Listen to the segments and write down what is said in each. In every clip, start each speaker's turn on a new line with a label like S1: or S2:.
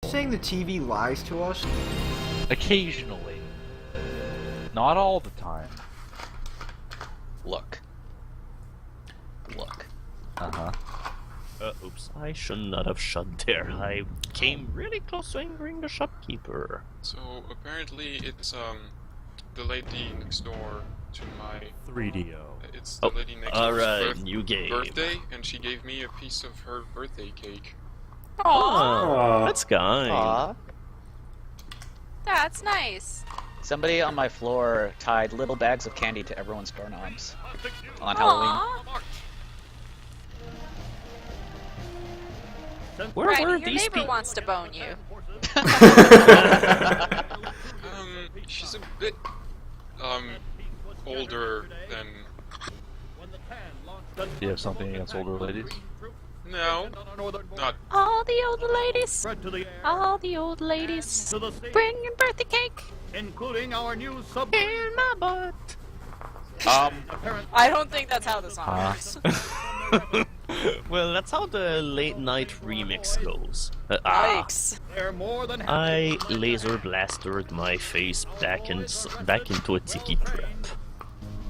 S1: Saying the TV lies to us?
S2: Occasionally. Not all the time.
S3: Look. Look.
S2: Uh-huh.
S4: Oops, I should not have shut there. I came really close to angering the shopkeeper.
S5: So apparently it's the lady next door to my
S4: 3DO.
S5: it's the lady next
S4: Alright,
S5: door's
S4: new game.
S5: birthday, and she gave me a piece of her birthday cake.
S4: Oh, that's kind.
S3: Aw.
S6: That's nice.
S3: Somebody on my floor tied little bags of candy to everyone's doorknobs on Halloween.
S6: Aw.
S4: Where
S6: Right,
S4: were
S6: your
S4: these
S6: neighbor
S4: people?
S6: wants to bone you.
S5: She's a bit older than
S2: Do you have something against older ladies?
S5: no, not
S6: All the old ladies. All the old ladies. Bringing birthday cake.
S7: Including our new sub.
S4: In my butt.
S6: I don't think that's how the song goes.
S4: Well, that's how the late night remix goes.
S6: Yikes.
S7: They're more than
S4: I laser blastered my face back into a tiki trap.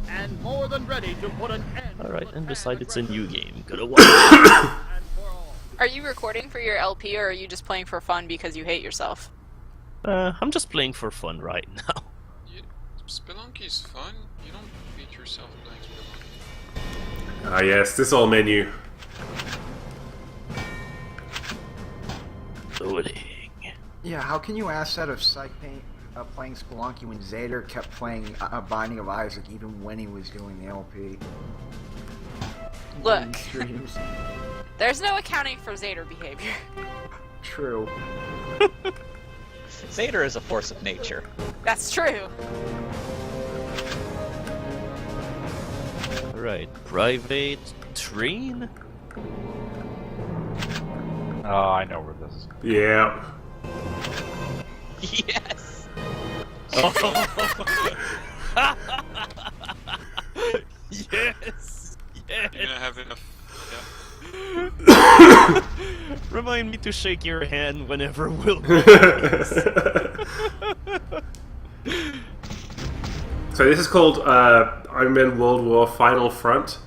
S7: and more than ready to put an end.
S4: Alright, and besides, it's a new game. Gotta watch.
S6: Are you recording for your LP or are you just playing for fun because you hate yourself?
S4: I'm just playing for fun right now.
S5: Spelunky's fun. You don't beat yourself playing Spelunky.
S8: Ah yes, this old menu.
S4: Loading.
S1: Yeah, how can you ask that of playing Spelunky when Zader kept playing Binding of Isaac even when he was doing the LP?
S6: Look,
S1: Streams.
S6: there's no accounting for Zader behavior.
S1: True.
S3: Zader is a force of nature.
S6: That's true.
S4: Alright, private train?
S2: Oh, I know where this is.
S8: Yeah.
S3: Yes!
S4: Yes!
S5: You're gonna have enough.
S4: Remind me to shake your hand whenever we'll
S8: So this is called Iron Man World War Final Front.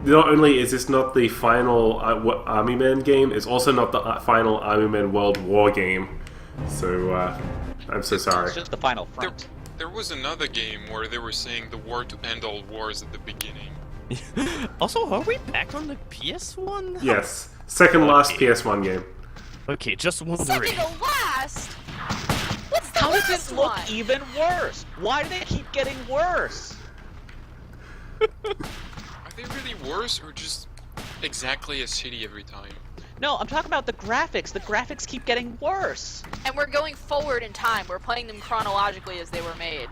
S8: Not only is this not the final Army Man game, it's also not the final Army Man World War game. So I'm so sorry.
S3: It's just the final front.
S5: There was another game where they were saying the war to end all wars at the beginning.
S4: Also, are we back on the PS1?
S8: Yes, second last
S4: Okay.
S8: PS1 game.
S4: Okay, just wondering.
S6: Second to last? What's the
S3: How does
S6: last
S3: this look
S6: one?
S3: even worse? Why do they keep getting worse?
S5: Are they really worse or just exactly as shitty every time?
S3: No, I'm talking about the graphics. The graphics keep getting worse.
S6: And we're going forward in time. We're playing them chronologically as they were made.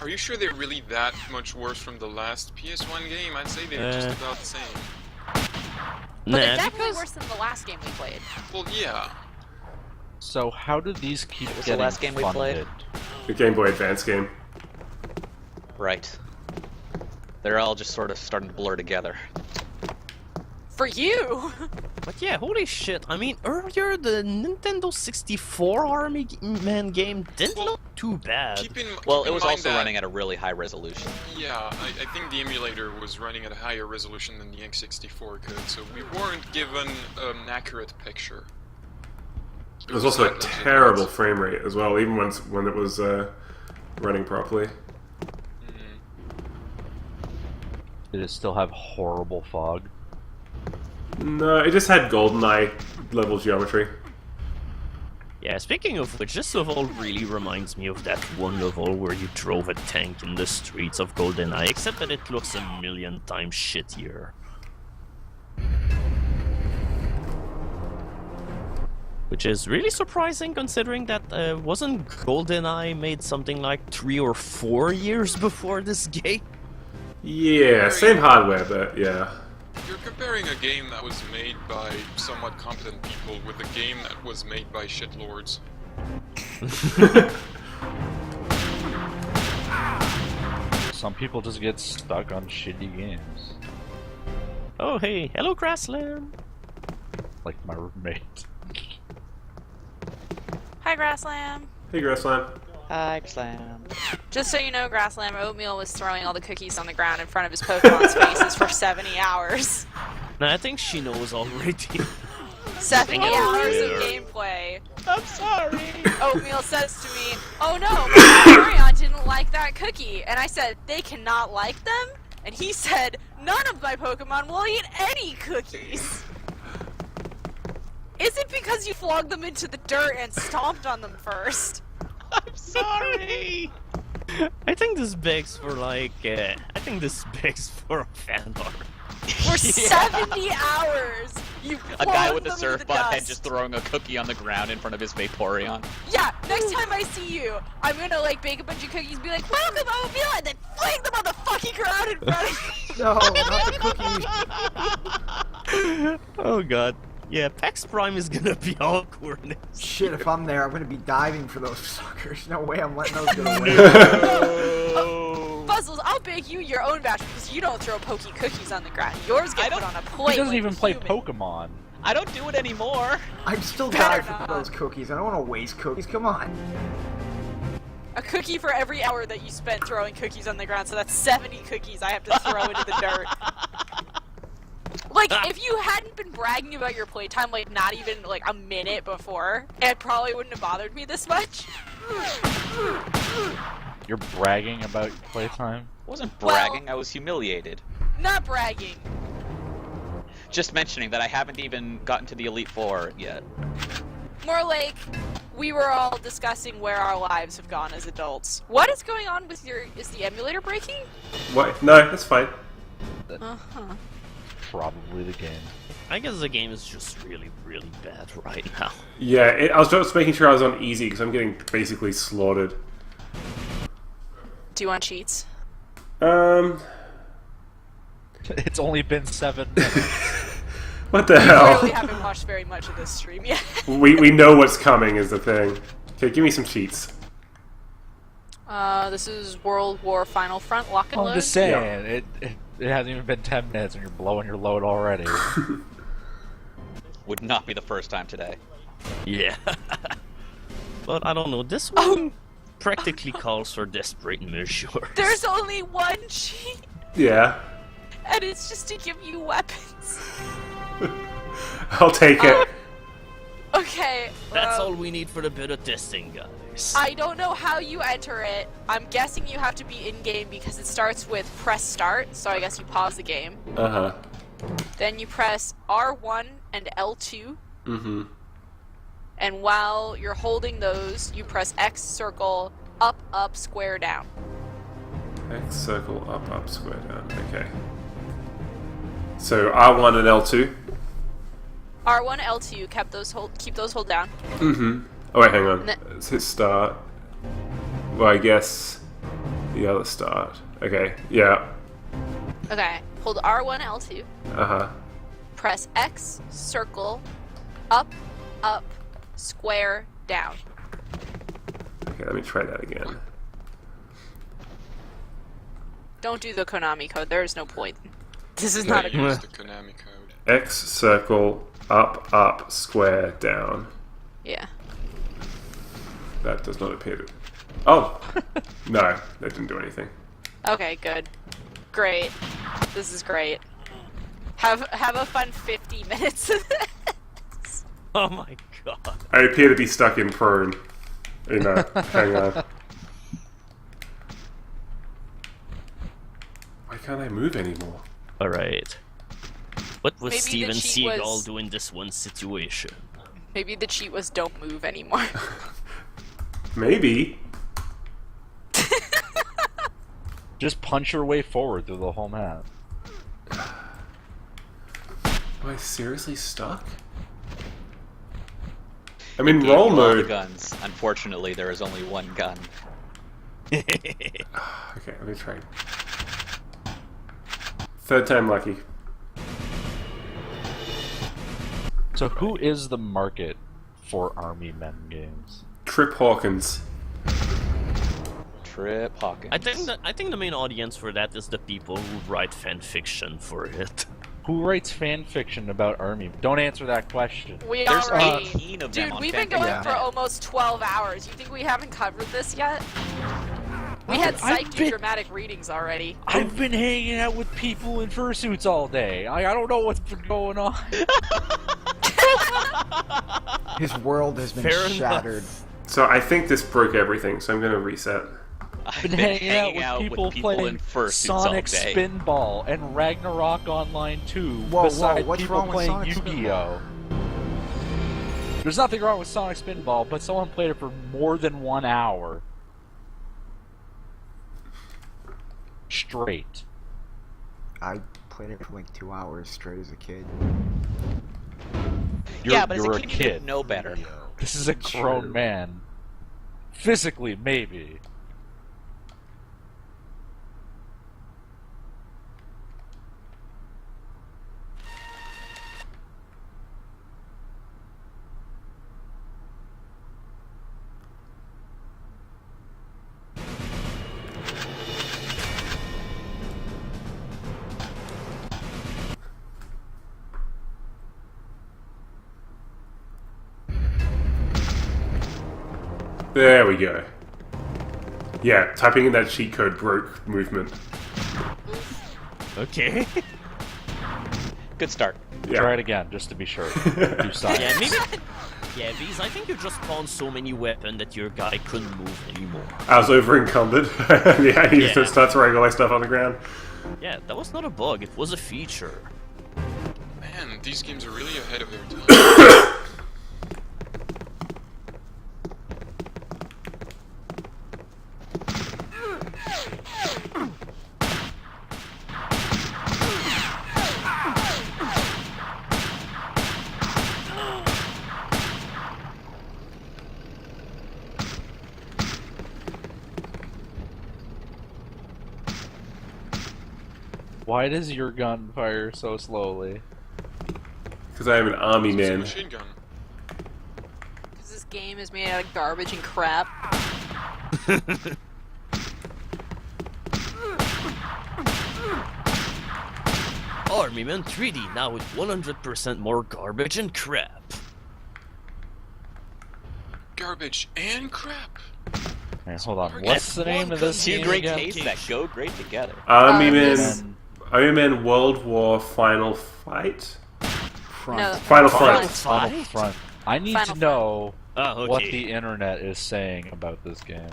S5: Are you sure they're really that much worse from the last PS1 game? I'd say they're just about the same.
S6: But they're
S4: Nah,
S6: definitely
S4: because
S6: worse than the last game we played.
S5: Well, yeah.
S2: So how do these keep
S3: was the
S2: getting
S3: last game we played?
S2: funded?
S8: The Game Boy Advance game.
S3: Right. They're all just sort of starting to blur together.
S6: For you!
S4: But yeah, holy shit. I mean, earlier the Nintendo 64 Army Man game didn't
S5: Well,
S4: look too bad.
S3: Well,
S5: keep
S3: it
S5: in
S3: was
S5: mind
S3: also
S5: that-
S3: running at a really high resolution.
S5: Yeah, I think the emulator was running at a higher resolution than the N64 could, so we weren't given an accurate picture.
S8: It was also a
S5: Slightly
S8: terrible
S5: different.
S8: frame rate as well, even when it was running properly.
S2: Did it still have horrible fog?
S8: No, it just had GoldenEye level geometry.
S4: Yeah, speaking of which, this level really reminds me of that one level where you drove a tank in the streets of GoldenEye, except that it looks a million times shittier. Which is really surprising considering that wasn't GoldenEye made something like 3 or 4 years before this game?
S8: Yeah, same hardware, but yeah.
S5: You're comparing a game that was made by somewhat competent people with a game that was made by shitlords.
S2: Some people just get stuck on shitty games.
S4: Oh hey, hello Grassland!
S2: Like my roommate.
S6: Hi, Grasslam.
S8: Hey, Grassland.
S3: Hi, Slam.
S6: Just so you know, Grasslam, Oatmeal was throwing all the cookies on the ground in front of his Pokemon's faces for 70 hours.
S4: No, I think she knows already.
S6: 70
S4: Oh,
S6: hours
S4: yeah.
S6: of gameplay.
S3: I'm sorry.
S6: Oatmeal says to me, "Oh no, my Vaporeon didn't like that cookie." And I said, "They cannot like them?" And he said, "None of my Pokemon will eat any cookies." Is it because you flogged them into the dirt and stomped on them first?
S3: I'm sorry.
S4: I think this begs for like, I think this begs for a fan art.
S6: For 70 hours, you
S3: A guy
S6: flung
S3: with a
S6: them in
S3: surf
S6: the
S3: bot head
S6: dust.
S3: just throwing a cookie on the ground in front of his Vaporeon.
S6: Yeah, next time I see you, I'm gonna like bake a bunch of cookies, be like, "Welcome, Oatmeal," and then fling them on the fucking ground in front of you.
S1: No, not the cookies.
S4: Oh god. Yeah, Pax Prime is gonna be awkward.
S1: Shit, if I'm there, I'm gonna be diving for those suckers. No way I'm letting those get away.
S6: Puzzles, I'll bake you your own batch because you don't throw pokey cookies on the ground. Yours get put on a plate.
S2: He doesn't
S6: like
S2: even
S6: a
S2: play
S6: human.
S2: Pokemon.
S3: I don't do it anymore.
S1: I'm still
S6: Better
S1: diving for
S6: not.
S1: those cookies. I don't want to waste cookies. Come on.
S6: A cookie for every hour that you spent throwing cookies on the ground, so that's 70 cookies I have to throw into the dirt. Like, if you hadn't been bragging about your playtime, like, not even, like, a minute before, it probably wouldn't have bothered me this much.
S2: You're bragging about your playtime?
S3: I wasn't
S6: Well-
S3: bragging, I was humiliated.
S6: Not bragging.
S3: Just mentioning that I haven't even gotten to the Elite Four yet.
S6: More like, we were all discussing where our lives have gone as adults. What is going on with your... Is the emulator breaking?
S8: What? No, that's fine.
S6: Uh-huh.
S2: Probably the game.
S4: I guess the game is just really, really bad right now.
S8: Yeah, I was just making sure I was on easy because I'm getting basically slaughtered.
S6: Do you want cheats?
S2: It's only been 7 minutes.
S8: What the
S6: I really
S8: hell?
S6: haven't watched very much of this stream yet.
S8: We know what's coming is the thing. Okay, give me some cheats.
S6: This is World War Final Front lock and
S2: I'm
S6: load.
S2: just saying, it hasn't even been 10 minutes and you're blowing your load already.
S3: Would not be the first time today.
S4: Yeah. But I don't know, this one practically calls for desperate measures.
S6: There's only one cheat,
S8: Yeah,
S6: and it's just to give you weapons.
S8: I'll take it.
S6: Okay.
S4: That's all we need for the bit of testing, guys.
S6: I don't know how you enter it. I'm guessing you have to be in-game because it starts with press start, so I guess you pause the game.
S8: Uh-huh.
S6: Then you press R1 and L2,
S8: Mm-hmm.
S6: and while you're holding those, you press X, circle, up, up, square, down.
S8: X, circle, up, square, down. Okay. So R1 and L2?
S6: R1, L2, keep those hold down.
S8: Mm-hmm. Oh wait, hang on.
S6: Ne-
S8: Let's hit start. Well, I guess the other start. Okay, yeah.
S6: Okay, hold R1, L2,
S8: Uh-huh.
S6: press X, circle, up, up, square, down.
S8: Okay, let me try that again.
S6: Don't do the Konami code, there is no point. This is not a
S5: Use the Konami code.
S8: X, circle, up, square, down.
S6: Yeah.
S8: That does not appear to... Oh! No, that didn't do anything.
S6: Okay, good. Great. This is great. Have a fun 50 minutes of this.
S4: Oh my god.
S8: I appear to be stuck in prone. You know, hang on. Why can't I move anymore?
S4: Alright. What would
S6: Maybe the
S4: Steven
S6: cheat
S4: Seagal
S6: was-
S4: do in this one situation?
S6: Maybe the cheat was don't move anymore.
S8: Maybe.
S2: Just punch your way forward through the whole map.
S8: Am I seriously stuck? I'm in
S3: Gave
S8: roll
S3: you all the
S8: mode.
S3: guns. Unfortunately, there is only one gun.
S8: Okay, let me try. Third time lucky.
S2: So who is the market for Army Men games?
S8: Trip Hawkins.
S3: Trip Hawkins.
S4: I think the main audience for that is the people who write fan fiction for it.
S2: Who writes fan fiction about Army? Don't answer that question.
S6: We
S3: There's
S6: already.
S3: 18 of them
S6: Dude,
S3: on
S6: we've been
S3: fanfiction.
S6: going for almost 12 hours. You think we haven't covered this yet? We had
S2: I've
S6: psych do
S2: been-
S6: dramatic readings already.
S2: I've been hanging out with people in fursuits all day. I don't know what's been going on.
S1: His world has been
S4: Fair enough.
S1: shattered.
S8: So I think this broke everything, so I'm gonna reset.
S3: I've
S2: Been hanging out with people playing
S3: in fursuits
S2: Sonic
S3: all day.
S2: Spinball and Ragnarok Online 2.
S1: Whoa,
S2: beside
S1: what's
S2: people
S1: wrong with
S2: playing
S1: Sonic
S2: Yu-Gi-Oh. There's nothing wrong with Sonic Spinball, but someone played it for more than 1 hour. Straight.
S1: I played it for like 2 hours straight as a kid.
S3: Yeah, but as
S2: you're
S3: a kid, you didn't know better.
S2: This is a grown
S8: True.
S2: man. Physically, maybe.
S8: There we go. Yeah, typing in that cheat code broke movement.
S4: Okay.
S3: Good start.
S8: Yeah.
S2: Try it again, just to be sure. Do science.
S4: Yeah, maybe. Yeah, Bees, I think you just spawned so many weapons that your guy couldn't move anymore.
S8: I was over encumbered. Yeah, I needed to
S4: Yeah.
S8: start throwing all my stuff on the ground.
S4: Yeah, that was not a bug, it was a feature.
S5: Man, these games are really ahead of their time.
S2: Why does your gun fire so slowly?
S8: Because I am an army
S5: It's a
S8: man.
S5: machine gun.
S6: Because this game is made out of garbage and crap.
S4: Army Man 3D now with 100% more garbage and crap.
S5: Garbage and crap.
S2: Hey, hold on. What's the name of this
S3: Two
S2: game
S3: great
S2: again?
S3: tastes that go great together.
S8: Army
S6: Army
S8: Man.
S2: Man.
S8: Army Man World War Final Fight?
S1: Front.
S6: No.
S8: Final
S6: Final
S8: Front.
S2: Final Front. I need
S6: Final
S2: to know
S4: Ah, okay.
S2: what the internet is saying about this game.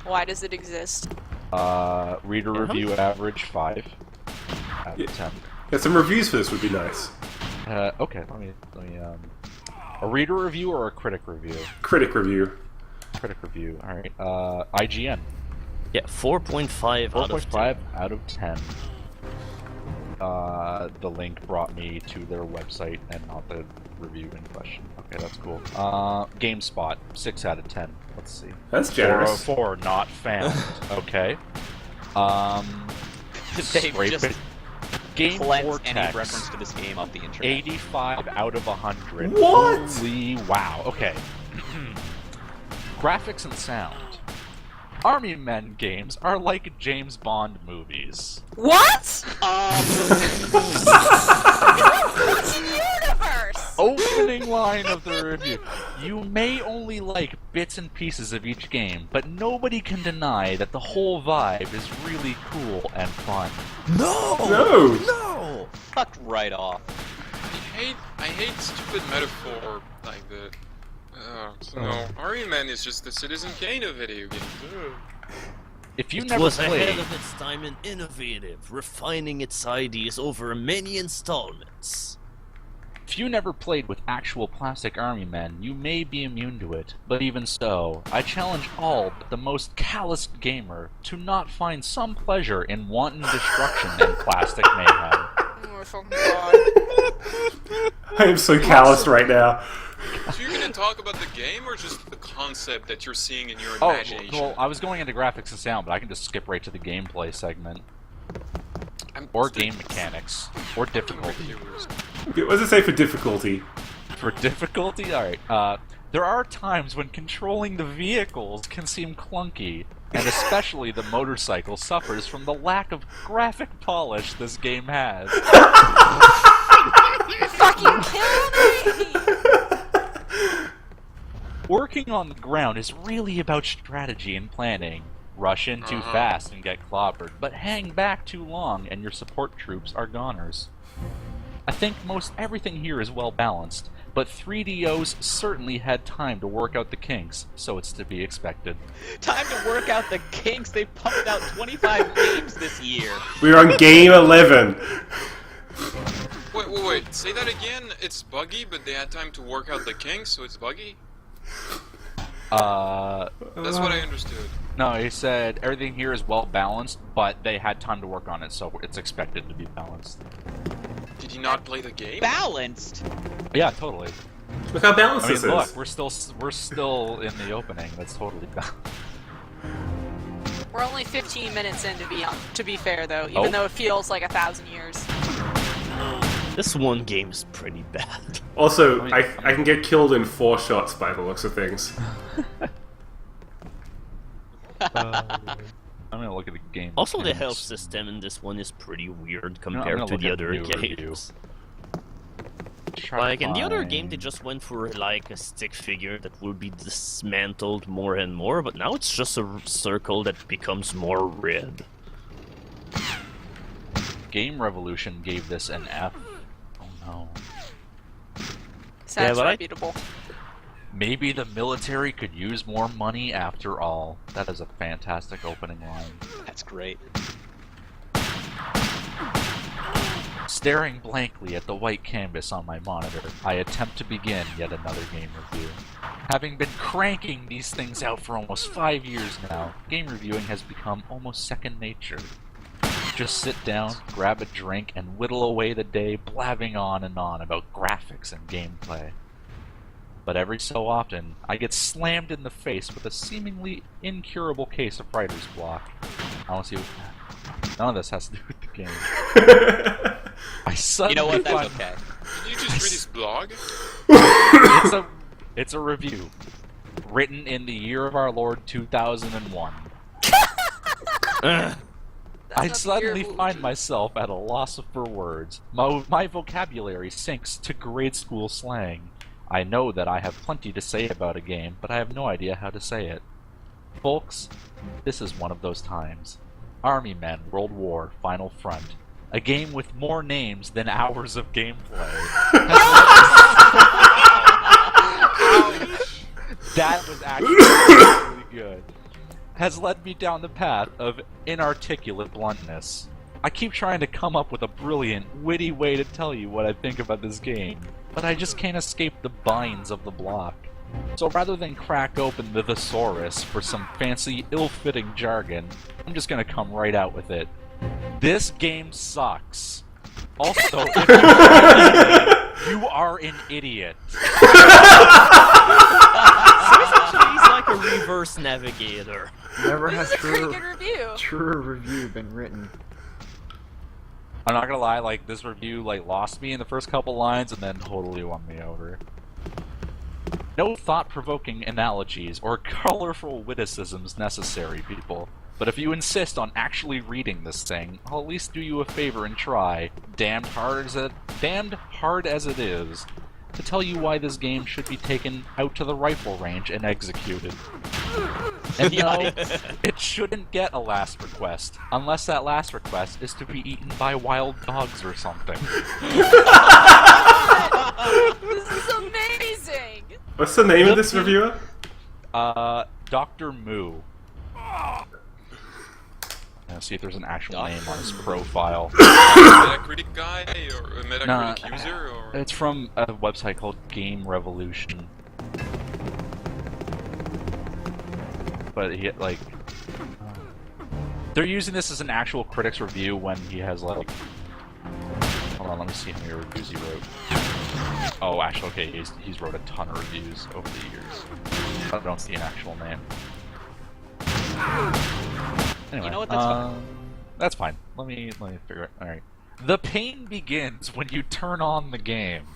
S6: Why does it exist?
S2: Reader review average 5 out of 10.
S8: Yeah, some reviews for this would be nice.
S2: Okay, let me a reader review or a critic review?
S8: Critic review.
S2: Critic review. All right. IGN.
S4: Yeah, 4.5 out of 10.
S2: 4.5 out of 10. The link brought me to their website and not the review in question. Okay, that's cool. GameSpot, 6 out of 10. Let's see.
S8: That's generous.
S2: 404, not found. Okay.
S3: They've
S2: Scrape
S3: just
S2: it. Game
S3: cleansed any
S2: Vortex,
S3: reference to this game off the internet.
S2: 85 out of 100.
S8: What?
S2: Holy wow. Okay. Graphics and sound. Army Men games are like James Bond movies.
S6: What? Which universe?
S2: Opening line of the review. You may only like bits and pieces of each game, but nobody can deny that the whole vibe is really cool and fun.
S8: No!
S4: No!
S3: Fuck right off.
S5: I hate stupid metaphor like that. No, Army Man is just the Citizen Kane of video games.
S2: If you
S4: It
S2: never
S4: was ahead
S2: played,
S4: of its time and innovative, refining its ideas over many installments.
S2: if you never played with actual plastic army men, you may be immune to it. But even so, I challenge all but the most calloused gamer to not find some pleasure in wanton destruction and plastic mayhem.
S6: Oh my fucking god.
S8: I am so calloused right now.
S5: So you're gonna talk about the game or just the concept that you're seeing in your
S2: Oh,
S5: imagination?
S2: well, I was going into graphics and sound, but I can just skip right to the gameplay segment.
S5: I'm
S2: Or
S5: still
S2: game mechanics. Or difficulty.
S5: confused.
S8: Okay, what does it say for difficulty?
S2: For difficulty? Alright, there are times when controlling the vehicles can seem clunky. And especially the motorcycle suffers from the lack of graphic polish this game has.
S6: Fucking kill me!
S2: Working on the ground is really about strategy and planning. Rush in too fast and get clobbered, but hang back too long and your support troops are goners. I think most everything here is well balanced, but 3DOs certainly had time to work out the kinks, so it's to be expected.
S3: Time to work out the kinks. They pumped out 25 games this year.
S8: We're on game 11.
S5: Wait. Say that again. It's buggy, but they had time to work out the kinks, so it's buggy? That's what I understood.
S2: No, he said everything here is well balanced, but they had time to work on it, so it's expected to be balanced.
S5: Did he not play the game?
S3: Balanced.
S2: Yeah, totally.
S8: Look how balanced
S2: I mean,
S8: this
S2: look,
S8: is.
S2: we're still in the opening. That's totally balanced.
S6: We're only 15 minutes in, to be fair, though, even though it feels like 1,000 years.
S4: This one game is pretty bad.
S8: Also, I can get killed in 4 shots by the looks of things.
S2: I'm gonna look at the game.
S4: Also, the
S2: mechanics.
S4: health system in this one is pretty weird
S2: I'm
S4: compared
S2: gonna
S4: to
S2: look
S4: the
S2: at
S4: other
S2: new review.
S4: games.
S2: Try to
S4: Like, in the other
S2: find-
S4: game, they just went for, like, a stick figure that will be dismantled more and more, but now it's just a circle that becomes more red.
S2: Game Revolution gave this an F. Oh no.
S6: Sounds
S4: but
S6: reputable.
S2: Maybe the military could use more money after all. That is a fantastic opening line.
S3: That's great.
S2: Staring blankly at the white canvas on my monitor, I attempt to begin yet another game review. Having been cranking these things out for almost 5 years now, game reviewing has become almost second nature. Just sit down, grab a drink, and whittle away the day blabbing on and on about graphics and gameplay. But every so often, I get slammed in the face with a seemingly incurable case of writer's block. I don't see what... None of this has to do with the game. I suddenly
S3: You know what? That's
S2: find...
S3: okay.
S5: Did you just read his blog?
S2: It's a review. Written in the year of our Lord 2001. I
S6: not the
S2: suddenly
S6: year of-
S2: find myself at a loss for words. My vocabulary sinks to grade school slang. I know that I have plenty to say about a game, but I have no idea how to say it. Folks, this is one of those times. Army Men World War Final Front. A game with more names than hours of gameplay. That was actually really good. Has led me down the path of inarticulate bluntness. I keep trying to come up with a brilliant, witty way to tell you what I think about this game, but I just can't escape the binds of the block. So rather than crack open the thesaurus for some fancy, ill-fitting jargon, I'm just gonna come right out with it. This game sucks. Also, if you are an idiot.
S4: He's like a reverse navigator.
S1: Never
S6: This
S1: has
S6: is a pretty
S1: true,
S6: good review.
S1: truer review been written.
S2: I'm not gonna lie, like, this review, like, lost me in the first couple lines and then totally won me over. No thought-provoking analogies or colorful witticisms necessary, people. But if you insist on actually reading this thing, I'll at least do you a favor and try, damned hard as it is, to tell you why this game should be taken out to the rifle range and executed. And no, it shouldn't get a last request, unless that last request is to be eaten by wild dogs or something.
S6: This is amazing!
S8: What's the name of this reviewer?
S2: Dr. Moo. Let's see if there's an actual name on his profile.
S5: Metacritic guy or a Metacritic user or
S2: It's from a website called Game Revolution. But he, like, they're using this as an actual critic's review when he has, like, hold on, let me see how many reviews he wrote. Oh, actually, okay, he's wrote a ton of reviews over the years. I don't see an actual name. Anyway,
S3: You know what, that's fine.
S2: That's fine. Let me figure it. All right. The pain begins when you turn on the game.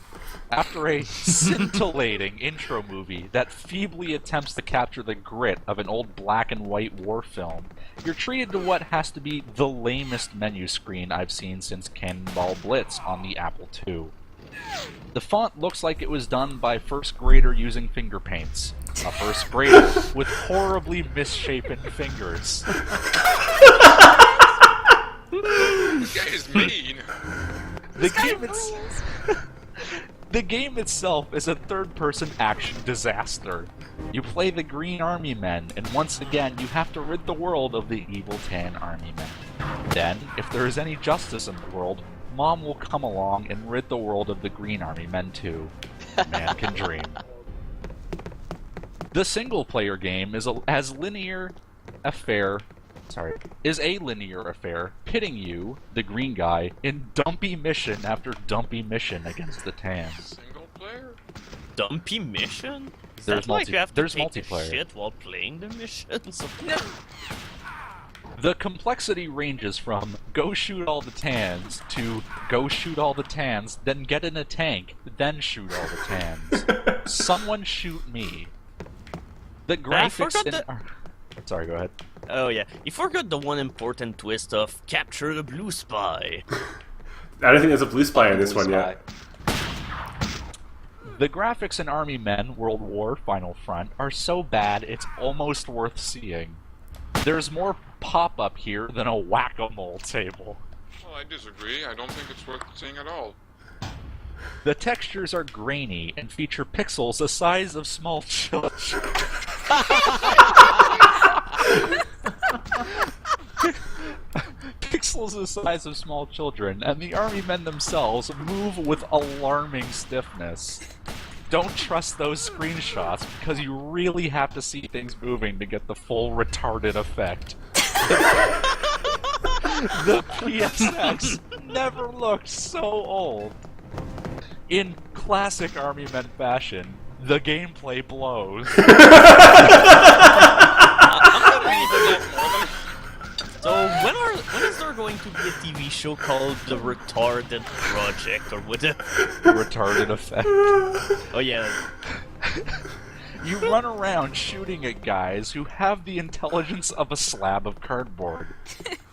S2: After a scintillating intro movie that feebly attempts to capture the grit of an old black and white war film, you're treated to what has to be the lamest menu screen I've seen since Cannonball Blitz on the Apple II. The font looks like it was done by first grader using finger paints. A first grader with horribly misshapen fingers.
S5: This guy is mean.
S2: The game itself is a third-person action disaster. You play the Green Army Men, and once again you have to rid the world of the evil Tan Army Men. Then, if there is any justice in the world, Mom will come along and rid the world of the Green Army Men too. Man can dream. The single-player game is a linear affair, pitting you, the green guy, in dumpy mission after dumpy mission against the Tans.
S5: Single player?
S4: Dumpy mission? Is
S2: There's
S4: that like you have to
S2: there's
S4: take a
S2: multiplayer.
S4: shit while playing the missions?
S2: The complexity ranges from go shoot all the Tans to go shoot all the Tans, then get in a tank, then shoot all the Tans. Someone shoot me. The graphics
S4: forgot
S2: in...
S4: that-
S2: Sorry, go ahead.
S4: Oh yeah, you forgot the one important twist of capture the blue spy.
S8: I don't think there's a blue spy in this one yet.
S2: The graphics in Army Men World War Final Front are so bad it's almost worth seeing. There's more pop-up here than a whack-a-mole table.
S5: Well, I disagree. I don't think it's worth seeing at all.
S2: The textures are grainy and feature pixels the size of small children. Pixels the size of small children, and the army men themselves move with alarming stiffness. Don't trust those screenshots, because you really have to see things moving to get the full retarded effect. The PSX never looked so old. In classic Army Men fashion, the gameplay blows.
S4: So when is there going to be a TV show called The Retarded Project or whatever?
S2: Retarded effect.
S4: Oh yeah.
S2: You run around shooting at guys who have the intelligence of a slab of cardboard.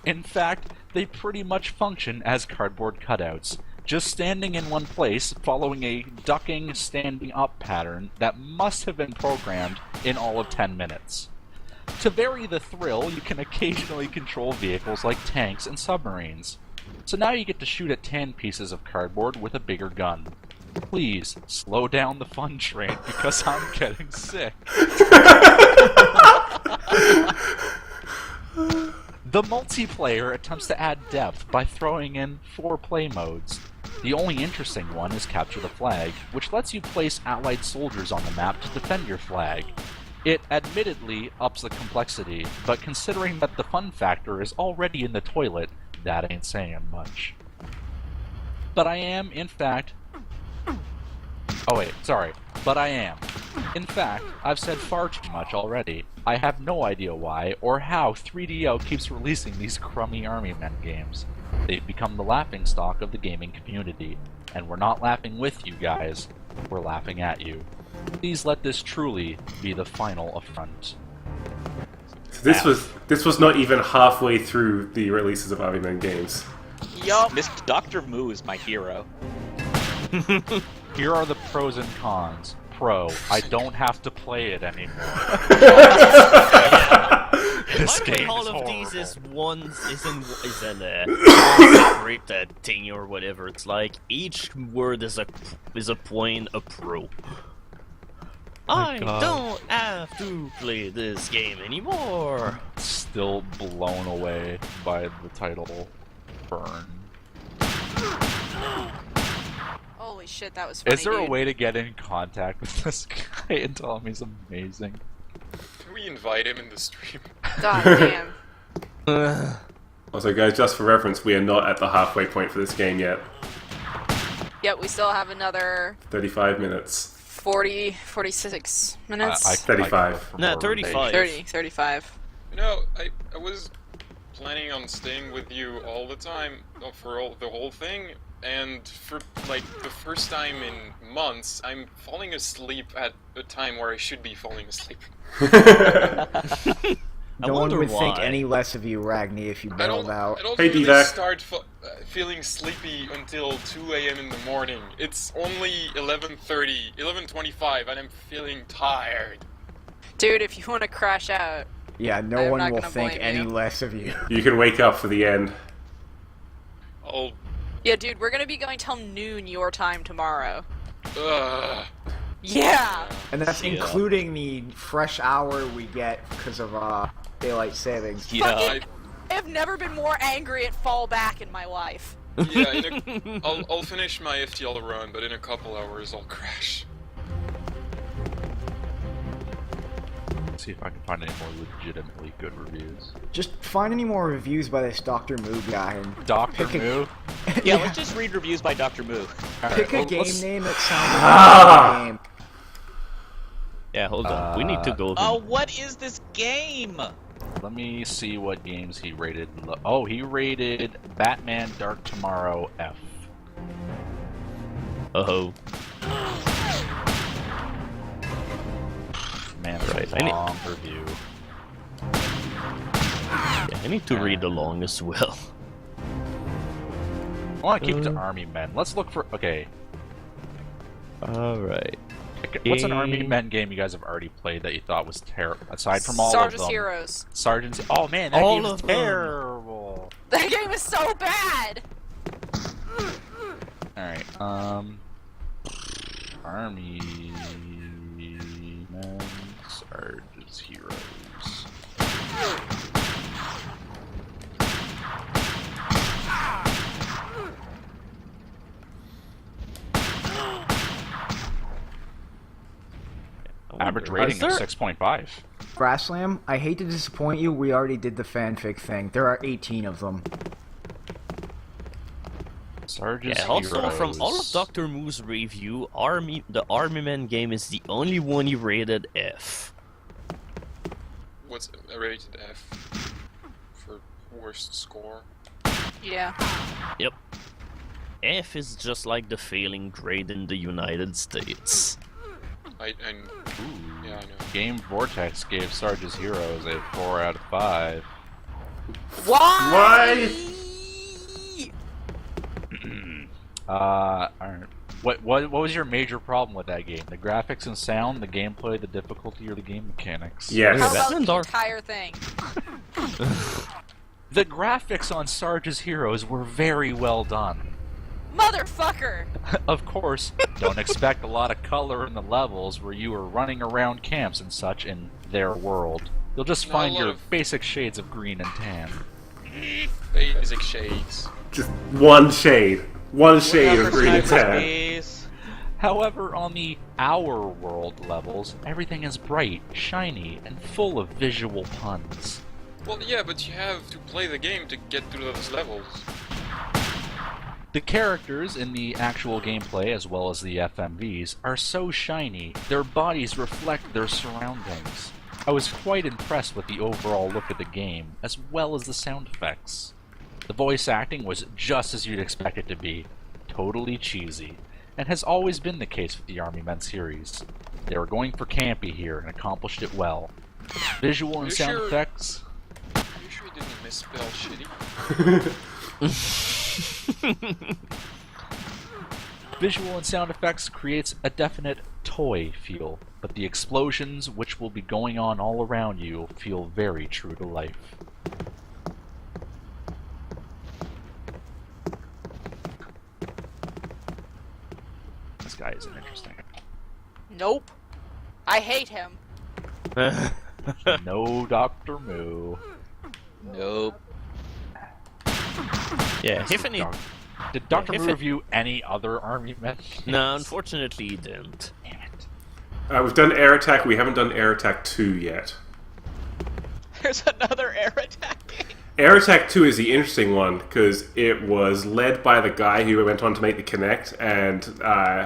S2: In fact, they pretty much function as cardboard cutouts, just standing in one place, following a ducking, standing up pattern that must have been programmed in all of 10 minutes. To vary the thrill, you can occasionally control vehicles like tanks and submarines. So now you get to shoot at tan pieces of cardboard with a bigger gun. Please, slow down the fun train, because I'm getting sick. The multiplayer attempts to add depth by throwing in 4 play modes. The only interesting one is Capture the Flag, which lets you place allied soldiers on the map to defend your flag. It admittedly ups the complexity, but considering that the fun factor is already in the toilet, that ain't saying much. But I am, in fact... Oh wait, sorry. But I am. In fact, I've said far too much already. I have no idea why, or how 3DO keeps releasing these crummy Army Men games. They've become the laughingstock of the gaming community. And we're not laughing with you guys, we're laughing at you. Please let this truly be the final affront.
S8: So this was not even halfway through the releases of Army Men games.
S6: Yup.
S3: Mr. Dr. Moo is my hero.
S2: Here are the pros and cons. Pro, I don't have to play it anymore. This
S4: By the way,
S2: game
S4: all
S2: is
S4: of
S2: horrible.
S4: these is an separate thing or whatever. It's like each word is a point a pro. I
S2: God.
S4: don't have to play this game anymore.
S2: Still blown away by the title Burn.
S6: Holy shit, that was funny.
S2: Is there a
S6: dude.
S2: way to get in contact with this guy and tell him he's amazing?
S5: Can we invite him in the stream?
S6: God damn.
S8: Also, guys, just for reference, we are not at the halfway point for this game yet.
S6: Yep, we still have another
S8: 35 minutes.
S6: 46 minutes.
S8: 35.
S4: No, 35.
S6: 35.
S5: You know, I was planning on staying with you all the time, for the whole thing, and for like the first time in months, I'm falling asleep at a time where I should be falling asleep.
S1: No one
S4: wonder
S1: would think
S4: why.
S1: any less of you, Ragni, if you
S5: I
S1: bailed out.
S5: don't
S8: Hey,
S5: really
S8: D-Vac.
S5: start feeling sleepy until 2 a.m. in the morning. It's only 11:30, 11:25, and I'm feeling tired.
S6: Dude, if you want to crash out,
S1: Yeah, no
S6: I'm
S1: one
S6: not
S1: will
S6: gonna
S1: think
S6: blame
S1: any
S6: you.
S1: less of you.
S8: You can wake up for the end.
S5: I'll.
S6: yeah, dude, we're gonna be going till noon your time tomorrow.
S5: Ugh.
S6: Yeah.
S1: And that's
S4: Yeah.
S1: including the fresh hour we get because of daylight savings.
S3: Yeah.
S6: Fucking, I have never been more angry at Fallback in my life.
S5: Yeah, I'll finish my FTL run, but in a couple hours I'll crash.
S2: See if I can find any more legitimately good reviews.
S1: Just find any more reviews by this Dr. Moo guy and
S2: Dr.
S1: Pick a-
S2: Moo?
S3: Yeah, let's just read reviews by Dr. Moo.
S1: pick a
S2: well,
S1: game
S2: let's-
S1: name that sounds like a game.
S4: Yeah, hold on. We need to go.
S3: Oh, what is this game?
S2: Let me see what games he rated. Oh, he rated Batman Dark Tomorrow F.
S4: Oh,
S2: Man, that's
S4: Right,
S2: a
S4: I need-
S2: long review.
S4: yeah, I need to read along as well.
S2: I want to keep it to Army Men. Let's look for... Okay.
S4: Alright.
S2: What's an Army Men game you guys have already played that you thought was terrible? Aside from all
S6: Sergeant's
S2: of them.
S6: Heroes.
S2: Sergeant's... Oh man, that
S4: All
S2: game is
S4: of them.
S2: terrible.
S6: That game is so bad.
S2: Alright, Army Men, Sergeant's Heroes. Average rating
S4: Is there-
S2: is 6.5.
S1: Grasslam, I hate to disappoint you, we already did the fanfic thing. There are 18 of them.
S2: Sergeant's
S4: Yeah, also
S2: Heroes.
S4: from all of Dr. Moo's review, the Army Man game is the only one he rated F.
S5: What's rated F for worst score?
S6: Yeah.
S4: Yep. F is just like the failing grade in the United States.
S5: Yeah, I know.
S2: Game Vortex gave Sergeant's Heroes a 4 out of 5.
S6: Why?
S2: Alright. What was your major problem with that game? The graphics and sound, the gameplay, the difficulty, or the game mechanics?
S8: Yes.
S6: How about
S4: Batman
S6: the
S4: Dark-
S6: entire thing?
S2: The graphics on Sergeant's Heroes were very well done.
S6: Motherfucker!
S2: Of course, don't expect a lot of color in the levels where you are running around camps and such in their world. You'll just
S5: Not a
S2: find
S5: lot
S2: your
S5: of-
S2: basic shades of green and tan.
S5: Basic shades.
S8: Just one shade. One shade of
S3: Whatever,
S8: green and
S3: Sniper
S8: tan.
S3: Space.
S2: However, on the Our World levels, everything is bright, shiny, and full of visual puns.
S5: Well, yeah, but you have to play the game to get through those levels.
S2: The characters in the actual gameplay, as well as the FMVs, are so shiny, their bodies reflect their surroundings. I was quite impressed with the overall look of the game, as well as the sound effects. The voice acting was just as you'd expect it to be, totally cheesy, and has always been the case with the Army Men series. They were going for campy here and accomplished it well. Visual and
S5: You
S2: sound
S5: sure-
S2: effects...
S5: Are you sure you didn't misspell shitty?
S2: Visual and sound effects creates a definite toy feel, but the explosions which will be going on all around you feel very true to life. This guy isn't interesting.
S6: Nope. I hate him.
S2: No Dr. Moo.
S3: Nope.
S4: Yeah, Tiffany.
S2: Did Dr.
S4: if
S2: Moo
S4: it-
S2: review any other Army Men?
S4: No, unfortunately he didn't.
S2: Damn it.
S8: We've done Air Attack. We haven't done Air Attack 2 yet.
S3: There's another air attack game.
S8: Air Attack 2 is the interesting one because it was led by the guy who went on to make the Kinect and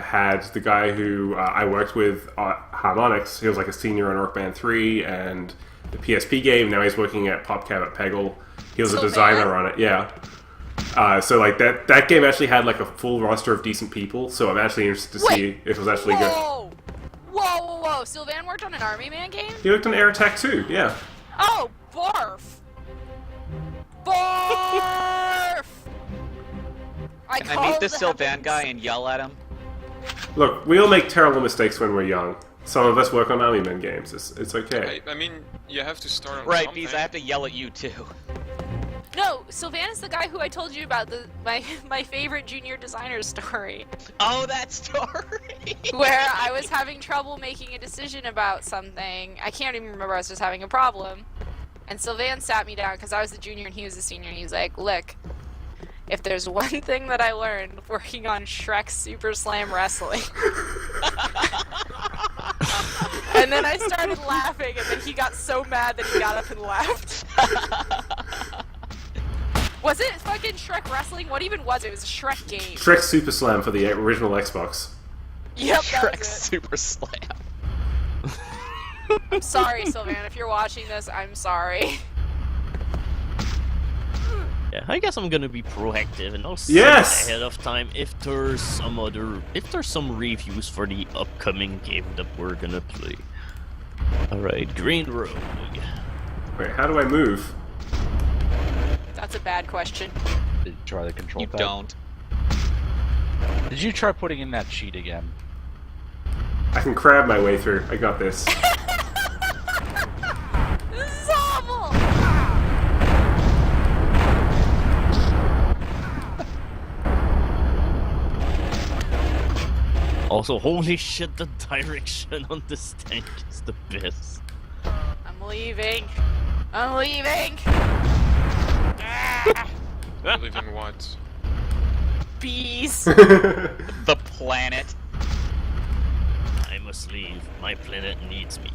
S8: had the guy who I worked with, Harmonix. He was like a senior on Rock Band 3 and the PSP game. Now he's working at PopCap at Peggle. He was a
S6: So
S8: designer
S6: bad?
S8: on it. Yeah. So like that game actually had like a full roster of decent people. So I'm actually interested to see if it was actually good.
S6: Whoa! Whoa! Sylvan worked on an Army Man game?
S8: He worked on Air Attack 2. Yeah.
S6: Oh, barf! Barf!
S3: Can I meet
S6: called
S3: this
S6: the
S3: Sylvan
S6: heavens.
S3: guy and yell at him?
S8: Look, we all make terrible mistakes when we're young. Some of us work on Army Men games. It's okay.
S5: I mean, you have to start on
S3: Right,
S5: something.
S3: because I have to yell at you too.
S6: No, Sylvan is the guy who I told you about my favorite junior designer story,
S3: Oh, that story!
S6: where I was having trouble making a decision about something. I can't even remember. I was just having a problem, and Sylvan sat me down because I was the junior and he was the senior. And he's like, "Look, if there's one thing that I learned working on Shrek Super Slam Wrestling," and then I started laughing, and then he got so mad that he got up and left. Was it fucking Shrek Wrestling? What even was it? It was a Shrek game.
S8: Shrek Super Slam for the original Xbox.
S6: Yep, that
S3: Shrek
S6: was it.
S3: Super Slam.
S6: I'm sorry, Sylvan. If you're watching this, I'm sorry.
S4: Yeah, I guess I'm gonna be proactive and I'll say
S8: Yes!
S4: ahead of time if there's some reviews for the upcoming game that we're gonna play. Alright, Green Rogue.
S8: Wait, how do I move?
S6: That's a bad question.
S2: Did you try the control
S3: You
S2: pad?
S3: don't.
S2: Did you try putting in that cheat again?
S8: I can crab my way through. I got this.
S6: This is awful!
S4: Also, holy shit, the direction on this tank is the best.
S6: I'm leaving. I'm leaving.
S5: Living what?
S6: Bees.
S3: The planet.
S4: I must leave. My planet needs me.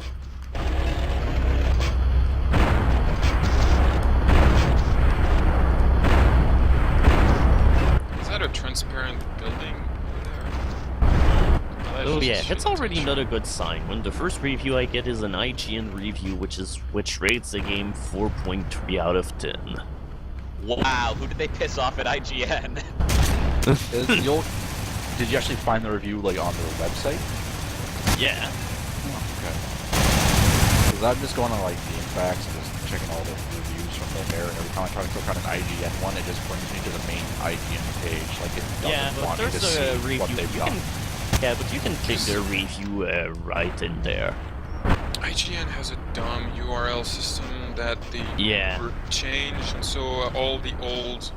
S5: Is that a transparent building there?
S4: Oh yeah, that's already not a good sign. When the first review I get is an IGN review, which rates the game 4.3 out of 10.
S3: Wow, who did they piss off at IGN?
S2: Did you actually find the review like on their website?
S4: Yeah.
S2: Okay. Because I'm just going on like the Facts and just checking all the reviews from there, and every time I try to click on an IGN one, it just brings me to the main IGN page. Like it doesn't
S4: Yeah, but
S2: want me to
S4: there's
S2: see
S4: a
S2: what
S4: review.
S2: they've
S4: You
S2: done.
S4: yeah, but you can click their review right in there.
S5: IGN has a dumb URL system that they
S4: Yeah.
S5: changed, and so all the old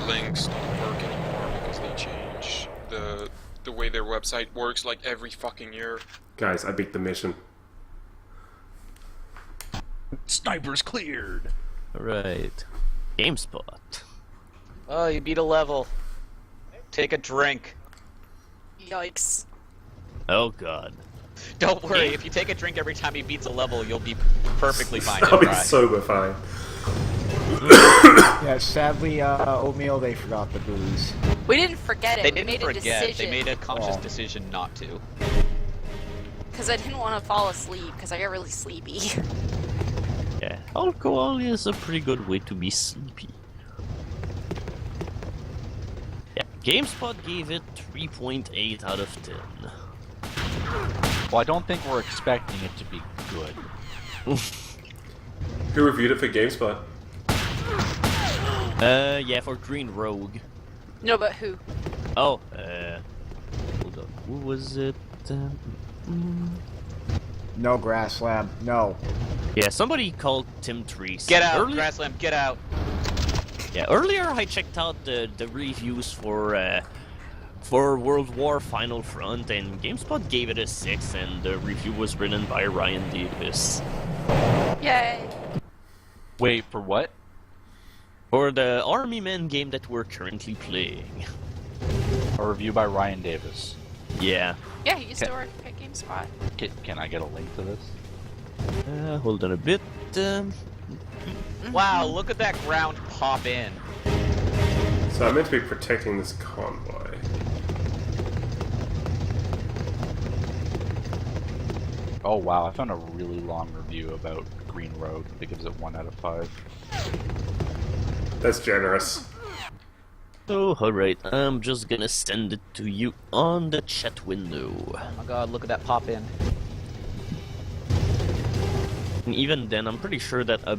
S5: links don't work anymore because they change the way their website works like every fucking year.
S8: Guys, I beat the mission.
S2: Snipers cleared.
S4: Alright. GameSpot.
S3: Oh, you beat a level. Take a drink.
S6: Yikes.
S4: Oh god.
S3: Don't worry, if you take a drink every time he beats a level, you'll be perfectly fine.
S8: I'll
S3: Don't
S8: be
S3: cry.
S8: sober fine.
S1: Yeah, sadly, Oatmeal, they forgot the booze.
S6: We didn't forget it.
S3: They
S6: we
S3: didn't
S6: made a
S3: forget. They
S6: decision.
S3: made a conscious
S1: Oh.
S3: decision not to.
S6: Because I didn't want to fall asleep, because I get really sleepy.
S4: Yeah, alcohol is a pretty good way to be sleepy. Yeah, GameSpot gave it 3.8 out of 10.
S2: Well, I don't think we're expecting it to be good.
S8: Who reviewed it for GameSpot?
S4: Yeah, for Green Rogue.
S6: No, but who?
S4: Oh, hold on. Who was it?
S1: No Grass Lab, no.
S4: Yeah, somebody called Tim Treese.
S3: Get out,
S4: Early-
S3: Grasslam, get out.
S4: Yeah, earlier I checked out the reviews for World War Final Front, and GameSpot gave it a 6, and the review was written by Ryan Davis.
S6: Yay.
S2: Wait, for what?
S4: For the Army Men game that we're currently playing.
S2: A review by Ryan Davis.
S4: Yeah.
S6: Yeah, he used to work at GameSpot.
S2: Can I get a link to this?
S4: Hold on a bit.
S3: Wow, look at that ground pop in.
S8: So I'm meant to be protecting this convoy.
S2: Oh wow, I found a really long review about Green Road that gives it 1 out of 5.
S8: That's generous.
S4: So, alright, I'm just gonna send it to you on the chat window.
S3: Oh my god, look at that pop in.
S4: And even then, I'm pretty sure that a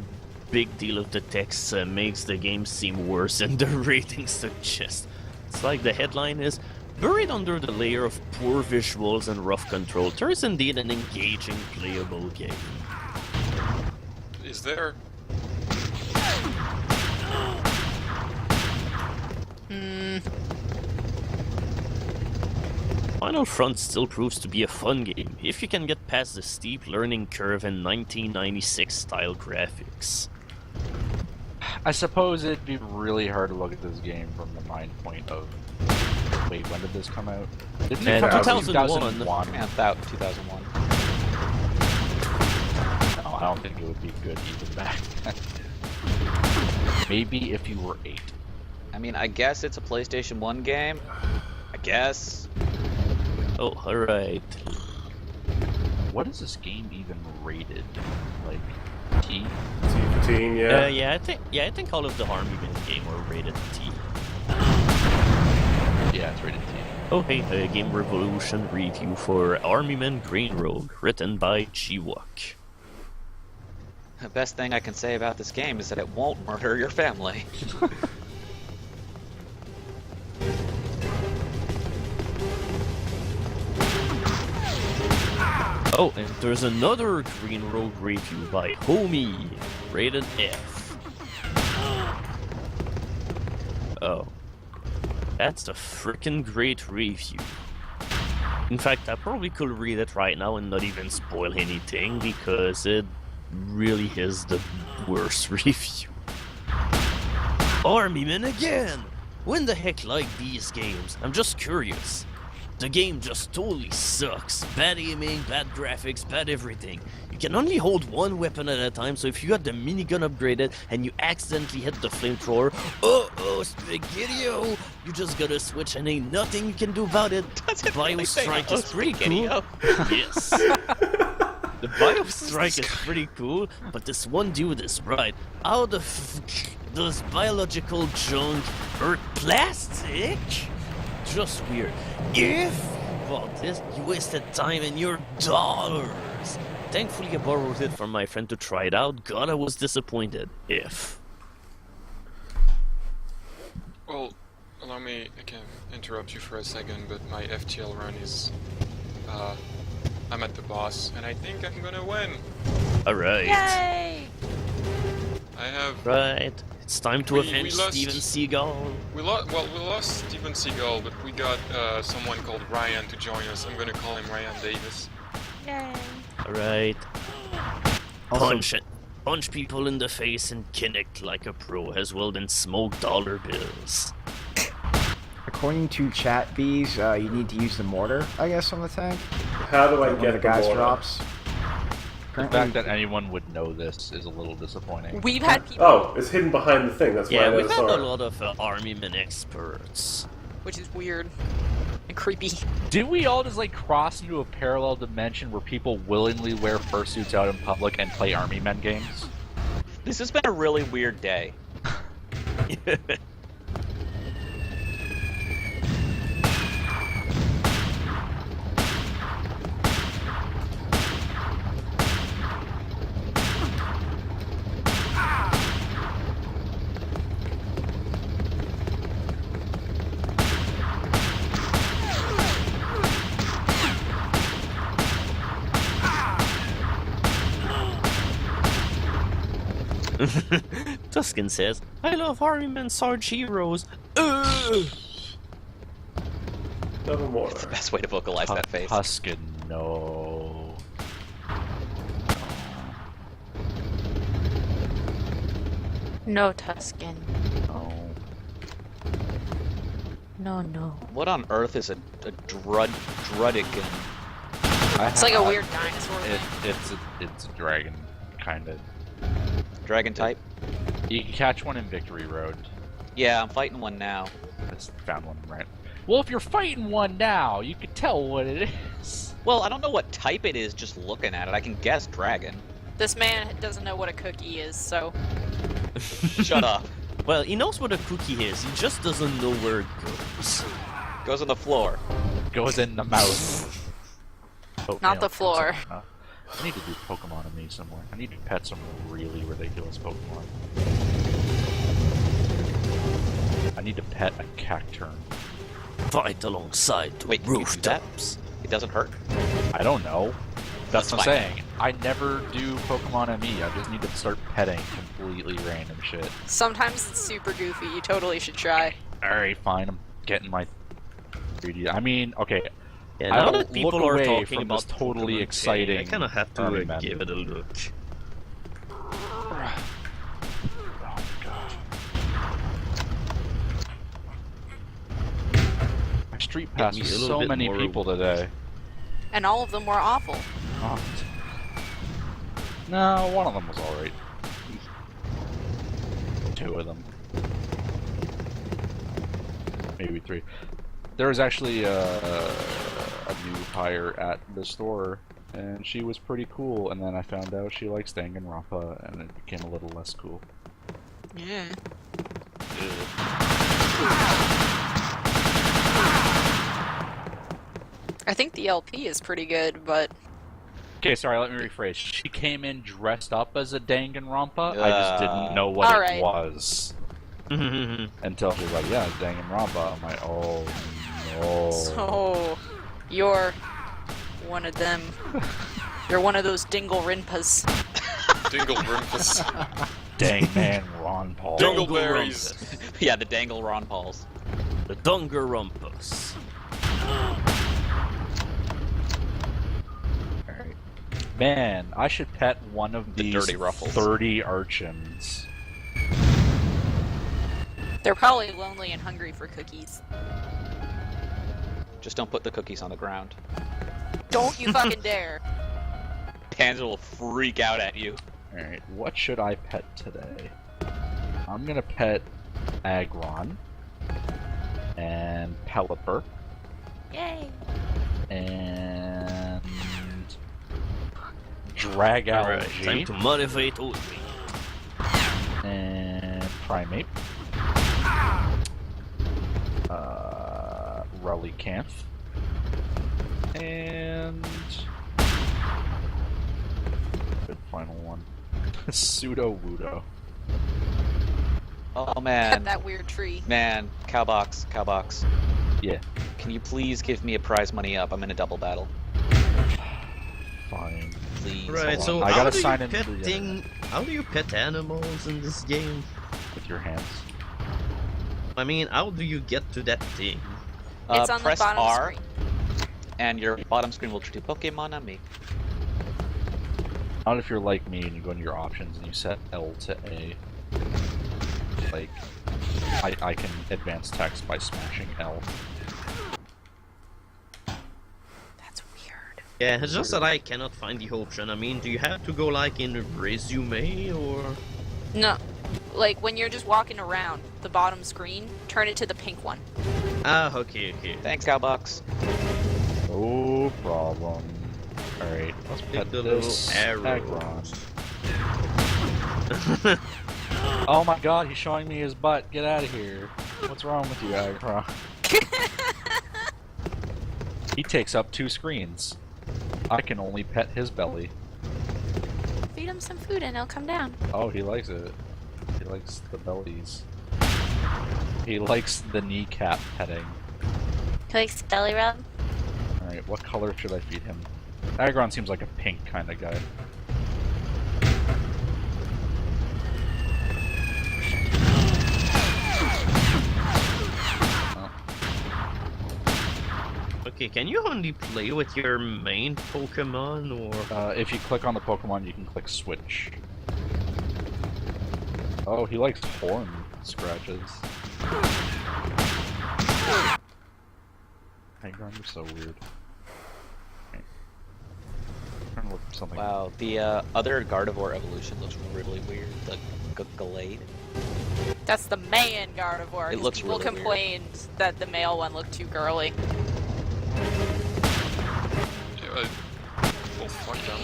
S4: big deal of the text makes the game seem worse than the ratings suggest. It's like the headline is, buried under the layer of poor visuals and rough control, there is indeed an engaging, playable game.
S5: Is there?
S4: Final Front still proves to be a fun game, if you can get past the steep learning curve and 1996 style graphics.
S2: I suppose it'd be really hard to look at this game from the mind point of... Wait, when did this come out? Didn't it come out in
S4: 2001.
S2: 2001?
S3: Man, about 2001.
S2: No, I don't think it would be good even back then. Maybe if you were 8.
S3: I mean, I guess it's a PlayStation 1 game. I guess.
S4: Oh, alright.
S2: What is this game even rated? Like, T?
S8: T15, yeah.
S4: I think all of the Army Men game were rated T.
S2: Yeah, it's rated T.
S4: Oh hey, a Game Revolution review for Army Men Green Rogue, written by Chiwok.
S3: The best thing I can say about this game is that it won't murder your family.
S4: Oh, and there's another Green Rogue review by Homie, rated F. Oh. That's a freaking great review. In fact, I probably could read it right now and not even spoil anything, because it really is the worst review. Army Men again! When the heck like these games? I'm just curious. The game just totally sucks. Bad aiming, bad graphics, bad everything. You can only hold one weapon at a time, so if you got the minigun upgraded and you accidentally hit the flamethrower, uh-oh, Spaghetti-O! You just gotta switch and ain't nothing you can do about it. Biostrike is pretty cool. Yes. The Biostrike is pretty cool, but this one dude is right. How the f*** does biological junk hurt plastic? Just weird. If you bought this, you wasted time and your dollars. Thankfully, I borrowed it from my friend to try it out. God, I was disappointed. If.
S5: Well, allow me, I can interrupt you for a second, but my FTL run is, I'm at the boss, and I think I'm gonna win.
S4: Alright.
S6: Yay!
S5: I have...
S4: Right. It's time to
S5: We
S4: avenge
S5: lost-
S4: Steven Seagal.
S5: We lost Steven Seagal, but we got, someone called Ryan to join us. I'm gonna call him Ryan Davis.
S6: Yay!
S4: Alright.
S1: Also-
S4: Punch it. Punch people in the face and Kinect like a pro, as well then smoke dollar bills.
S1: According to chat bees, you need to use the mortar, I guess, on the tank.
S8: How do I
S1: When
S8: get
S1: the guys
S8: water?
S1: drops.
S2: The
S1: Currently,
S2: fact that anyone would know this is a little disappointing.
S6: We've had people,
S8: Oh, it's hidden behind the thing. That's why
S4: Yeah,
S8: I
S4: we've
S8: never
S4: had
S8: saw
S4: a
S8: it.
S4: lot of Army Men experts.
S6: which is weird and creepy.
S2: Did we all just like cross into a parallel dimension where people willingly wear fursuits out in public and play Army Men games?
S3: This has been a really weird day.
S4: Tuscan says, I love Army Men Sarge heroes.
S8: Never more.
S3: It's the best way to vocalize that face.
S2: Tuscan, no.
S6: No, Tuscan.
S2: No.
S6: No, no.
S3: What on earth is a Drudigan?
S6: It's like a weird dinosaur thing.
S2: It's a dragon, kind of.
S3: Dragon type?
S2: You can catch one in Victory Road.
S3: Yeah, I'm fighting one now.
S2: Just found one right. Well, if you're fighting one now, you can tell what it is.
S3: Well, I don't know what type it is just looking at it. I can guess dragon.
S6: This man doesn't know what a cookie is, so.
S3: Shut up.
S4: Well, he knows what a cookie is, he just doesn't know where it goes.
S3: Goes on the floor.
S2: Goes in the mouth.
S6: Not the floor.
S2: I need to do Pokemon in me somewhere. I need to pet some really ridiculous Pokemon. I need to pet a Cacturn.
S4: Fight alongside the
S3: Wait, you do that?
S4: rooftops.
S3: It doesn't hurt?
S2: I don't know. That's what I'm
S3: fine.
S2: saying. I never do Pokemon ME. I just need to start petting completely random shit.
S6: Sometimes it's super goofy. You totally should try.
S2: Alright, fine. I'm getting my 3D. I mean, okay.
S4: Yeah, now
S2: I'll
S4: that people
S2: look
S4: are
S2: away
S4: talking
S2: from
S4: about
S2: this totally
S4: Pokemon
S2: exciting
S4: I kind of have to
S2: Army Men.
S4: give it a look.
S2: Oh my god. I street passed
S4: me a
S2: with
S4: little
S2: so
S4: bit
S2: many
S4: more
S2: people today.
S6: And all of them were awful.
S2: Oh. No, one of them was alright. Two of them. Maybe three. There was actually a new hire at the store, and she was pretty cool, and then I found out she likes Danganronpa, and it became a little less cool.
S6: Yeah. I think the LP is pretty good, but
S2: Okay, sorry, let me rephrase. She came in dressed up as a Danganronpa, I just didn't know what
S6: Alright.
S2: it was. Until she was like, yeah, it's Danganronpa. I'm like, oh no.
S6: so you're one of them. You're one of those Dingle Rinpas.
S5: Dingle Rimpus.
S2: Dang man, Ron Paul.
S5: Dingleberries.
S3: Yeah, the Dangle Ron Pauls.
S4: The Dungarumpus.
S2: Alright. Man, I should pet one of
S3: The
S2: these
S3: Dirty Ruffles.
S2: 30 urchins.
S6: They're probably lonely and hungry for cookies.
S3: Just don't put the cookies on the ground.
S6: Don't you fucking dare.
S3: Panda will freak out at you.
S2: Alright, what should I pet today? I'm gonna pet Aggron. And Pelipper.
S6: Yay.
S2: And... Dragalge.
S4: Alright, time to motivate Odin.
S2: And Primate. Relicanth. And... Good final one. Pseudo-Wudo.
S3: Oh
S6: Cut
S3: man.
S6: that weird tree.
S3: Man, Cowbox.
S2: Yeah,
S3: Can you please give me a prize money up? I'm in a double battle.
S2: fine.
S3: Please.
S4: Right,
S3: hold
S4: so
S3: on.
S2: I
S4: how
S2: gotta
S4: do
S2: sign
S4: you
S2: in
S4: pet
S2: for the
S4: how do you pet animals in this game?
S2: With your hands.
S4: I mean, how do you get to that thing?
S6: It's on the
S3: press
S6: bottom
S3: R,
S6: screen.
S3: and your bottom screen will do Pokemon on me.
S2: Not if you're like me and you go into your options and you set L to A. Like, I can advance text by smashing L.
S6: That's weird.
S4: Yeah, it's just that I cannot find the option. I mean, do you have to go like in resume or?
S6: No. Like, when you're just walking around the bottom screen, turn it to the pink one.
S4: Ah, okay.
S3: Thanks, Cowbox.
S2: No problem. Alright, let's pet
S4: the little
S2: this
S4: arrows.
S2: Aggron. Oh my god, he's showing me his butt. Get out of here. What's wrong with you, Aggron? He takes up 2 screens. I can only pet his belly.
S6: Feed him some food and he'll come down.
S2: Oh, he likes it. He likes the bellies. He likes the kneecap petting.
S6: He likes belly rub.
S2: Alright, what color should I feed him? Aggron seems like a pink kind of guy.
S4: Okay, can you only play with your main Pokemon or?
S2: If you click on the Pokemon, you can click switch. Oh, he likes horn scratches. Aggron, you're so weird. Okay. Trying to look for something.
S3: Wow, the other Gardevoir evolution looks really weird. The Gallade.
S6: That's the man Gardevoir.
S3: It
S6: 'cause
S3: looks
S6: people
S3: really weird.
S6: complained that the male one looked too girly.
S5: Yeah, well, fuck them.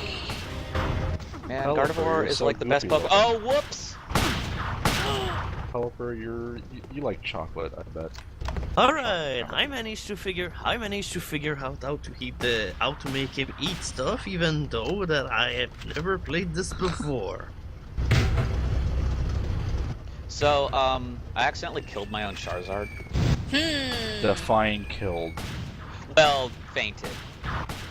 S3: Man,
S2: Pelipper,
S3: Gardevoir
S2: you're
S3: is
S2: so
S3: like the best
S2: goofy
S3: Pokemon.
S2: looking.
S3: Oh, whoops!
S2: Pelipper, you like chocolate, I bet.
S4: All right, I managed to figure out how to make him eat stuff, even though that I have never played this before.
S3: So, I accidentally killed my own Charizard.
S2: Define killed.
S3: Well, fainted.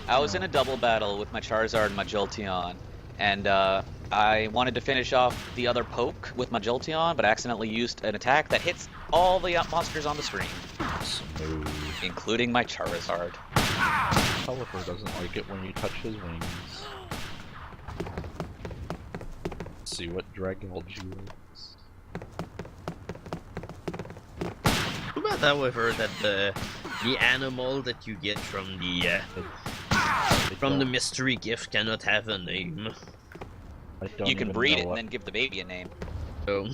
S3: I was in a double battle with my Charizard and my Jolteon, and I wanted to finish off the other poke with my Jolteon, but accidentally used an attack that hits all the monsters on the screen,
S2: Smooth.
S3: including my Charizard.
S2: Pelipper doesn't like it when you touch his wings. Let's see what Dragalge is.
S4: Too bad, however, that the animal that you get from the mystery gift cannot have a name.
S2: I don't
S3: You can
S2: even
S3: breed
S2: know
S3: it and
S2: what-
S3: then give the baby a name.
S4: So,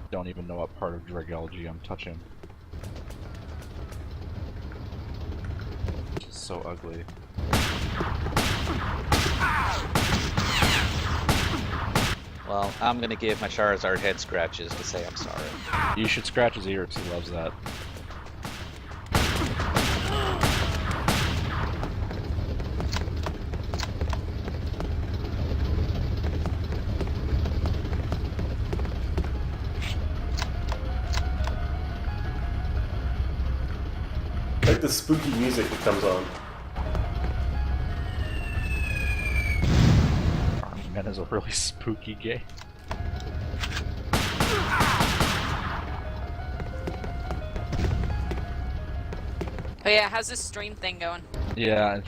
S2: Don't even know what part of Dragalge I'm touching. It's so ugly.
S3: Well, I'm gonna give my Charizard head scratches to say I'm sorry.
S2: You should scratch his ears, he loves that.
S8: Like the spooky music that comes on.
S2: Army Men is a really spooky game.
S6: Oh yeah, how's this stream thing going?
S2: Yeah,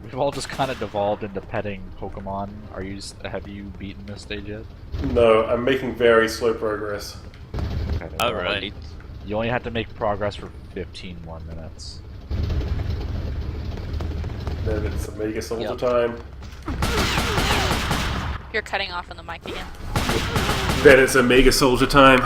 S2: we've all just kind of devolved into petting Pokemon. Have you beaten this stage yet?
S8: No, I'm making very slow progress.
S2: Okay,
S4: all
S2: well,
S4: right.
S2: You only have to make progress for 15 more minutes.
S8: Then it's Omega Soldier
S3: Yep.
S8: time.
S6: You're cutting off on the mic again.
S8: Then it's Omega Soldier time.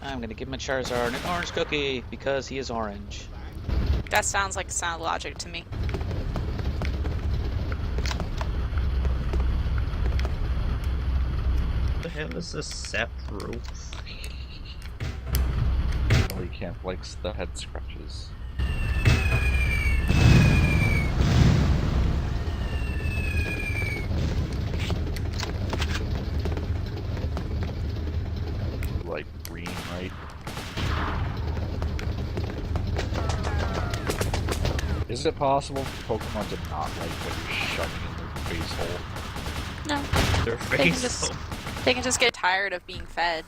S3: I'm gonna give my Charizard an orange cookie because he is orange.
S6: That sounds like sound logic to me.
S4: What the hell is this Sapro?
S2: Really Camp likes the head scratches. Like green, right? Is it possible for Pokemon to not like what you're shoving in their face hole?
S6: No,
S4: Their
S6: they can
S4: face.
S6: just they can just get tired of being fed.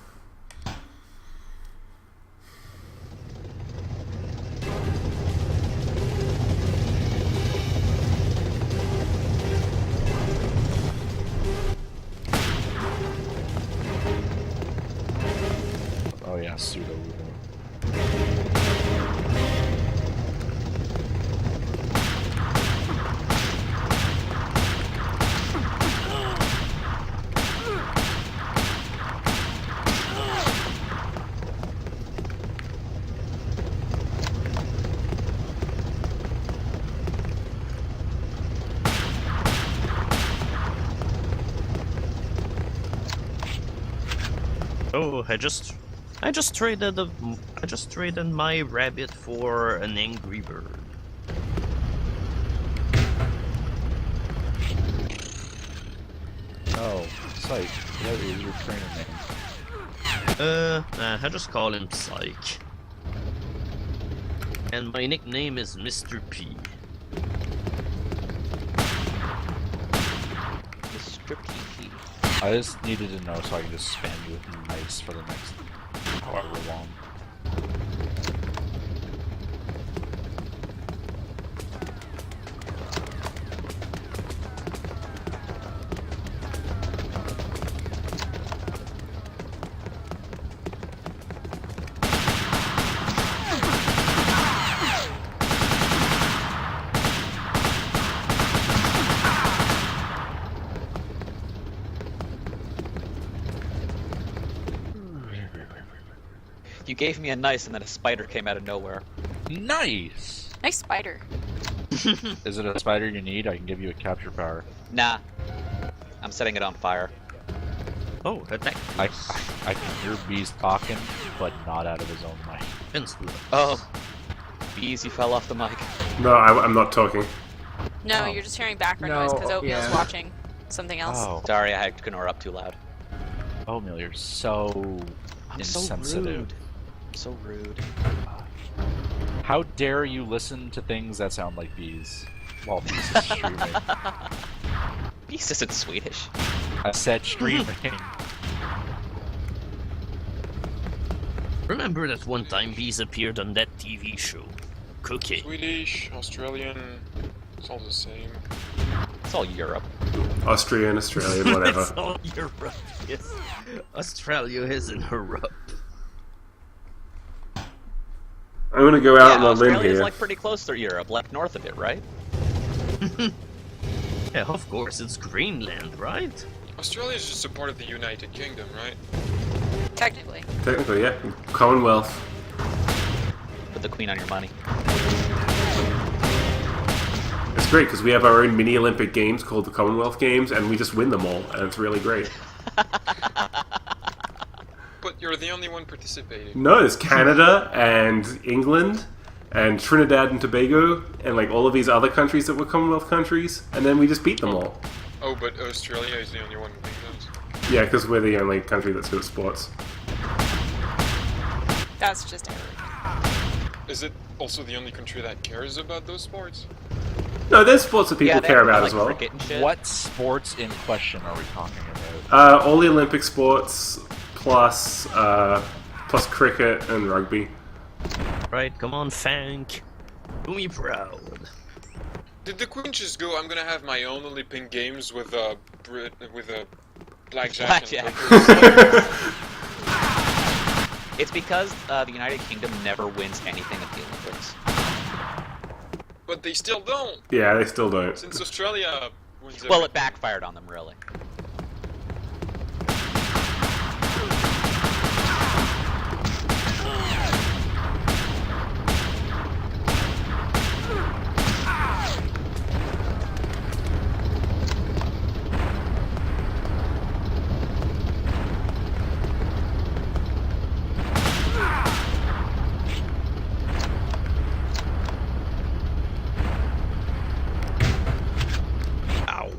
S2: Oh yeah, pseudo Uno.
S4: Oh, I just traded my rabbit for an angry bird.
S2: Oh, Psych. That is your trainer name.
S4: I just call him Psych. And my nickname is Mr. P.
S3: Mr. Kiki.
S2: I just needed to know so I can just spam you with nice for the next however long.
S3: You gave me a nice and then a spider came out of nowhere.
S2: Nice!
S6: Nice spider.
S2: Is it a spider you need? I can give you a capture power.
S3: Nah. I'm setting it on fire.
S4: Oh, attack.
S2: I can hear Bees talking, but not out of his own mind.
S3: Oh. Bees, you fell off the mic.
S8: No, I'm not talking.
S6: No,
S2: Oh.
S6: you're just hearing background
S1: No,
S6: noise because Oatmeal's
S1: yeah.
S6: watching something else.
S2: Oh,
S3: Sorry, I had Kenora up too loud.
S2: Oatmeal, you're so
S3: I'm so
S2: insensitive.
S3: rude. So rude.
S2: How dare you listen to things that sound like Bees while Bees is streaming?
S3: Bees isn't Swedish.
S2: I said streaming.
S4: Remember that one time Bees appeared on that TV show? Cookie.
S5: Swedish, Australian, it's all the same.
S3: It's all Europe.
S8: Austrian, Australian, whatever.
S4: It's all Europe, yes. Australia is in Europe.
S8: I'm gonna go out
S3: Yeah,
S8: on a limb
S3: Australia's
S8: here.
S3: like pretty close to Europe, like north of it, right?
S4: Yeah, of course, it's Greenland, right?
S5: Australia is just a part of the United Kingdom, right?
S6: Technically.
S8: Technically, yeah. Commonwealth.
S3: Put the queen on your money.
S8: It's great because we have our own mini Olympic Games called the Commonwealth Games, and we just win them all, and it's really great.
S5: But you're the only one participating.
S8: No, there's Canada and England and Trinidad and Tobago and like all of these other countries that were Commonwealth countries, and then we just beat them all.
S5: Oh, but Australia is the only one who knows.
S8: Yeah, because we're the only country that's good at sports.
S6: That's just Eric.
S5: Is it also the only country that cares about those sports?
S8: No, there's sports that people
S3: yeah, they
S8: care
S3: have,
S8: about
S3: like,
S8: as well.
S3: cricket and shit.
S2: What sports in question are we talking about?
S8: All the Olympic sports plus plus cricket and rugby.
S4: Right, come on, Fank. Do me proud.
S5: Did the Queen just go, I'm gonna have my own Olympic Games with a blackjack and
S3: Blackjack. It's because the United Kingdom never wins anything at the Olympics.
S5: But they still don't,
S8: Yeah, they still don't.
S5: since Australia wins
S3: Well,
S5: everything.
S3: it backfired on them, really.
S4: Ow.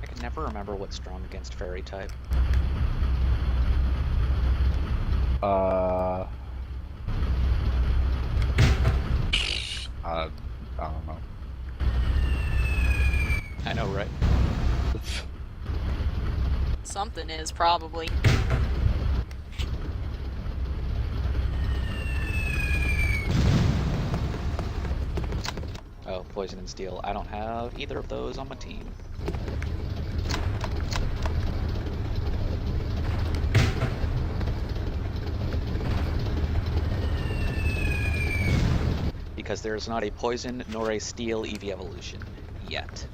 S3: I can never remember what's strong against fairy type.
S2: I don't know.
S3: I know, right?
S6: Something is, probably.
S3: Oh, poison and steel. I don't have either of those on my team. Because there's not a poison nor a steel EV evolution yet.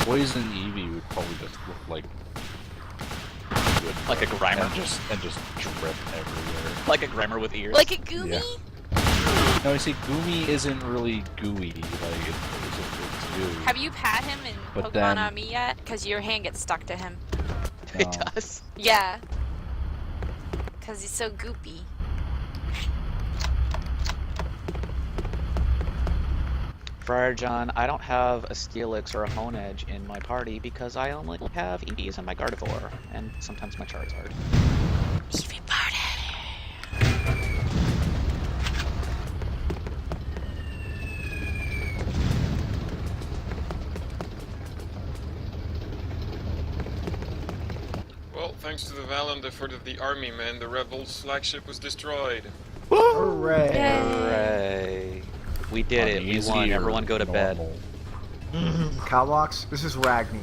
S2: Poison Eevee would probably just look like would
S3: Like a Grimer.
S2: and just drip everywhere.
S3: Like a Grimer with ears.
S6: Like a Goomy?
S2: Yeah. No, you see, Goomy isn't really gooey. Like it's goo.
S6: Have you pat him in
S2: But
S6: Pokemon
S2: then-
S6: on me yet? Because your hand gets stuck to him.
S3: It
S2: No.
S3: does.
S6: Yeah. Because he's so goopy.
S3: Friar John, I don't have a Steelix or a Honedge in my party because I only have EVs and my Gardevoir, and sometimes my Charizard.
S6: Eevee party.
S5: thanks to the valiant effort of the army men, the rebels' flagship was destroyed.
S1: Hooray!
S3: Hooray! We did it. We
S2: Uneasy
S3: won.
S2: or
S3: Everyone go to bed.
S2: normal?
S1: Cowbox, this is Ragni.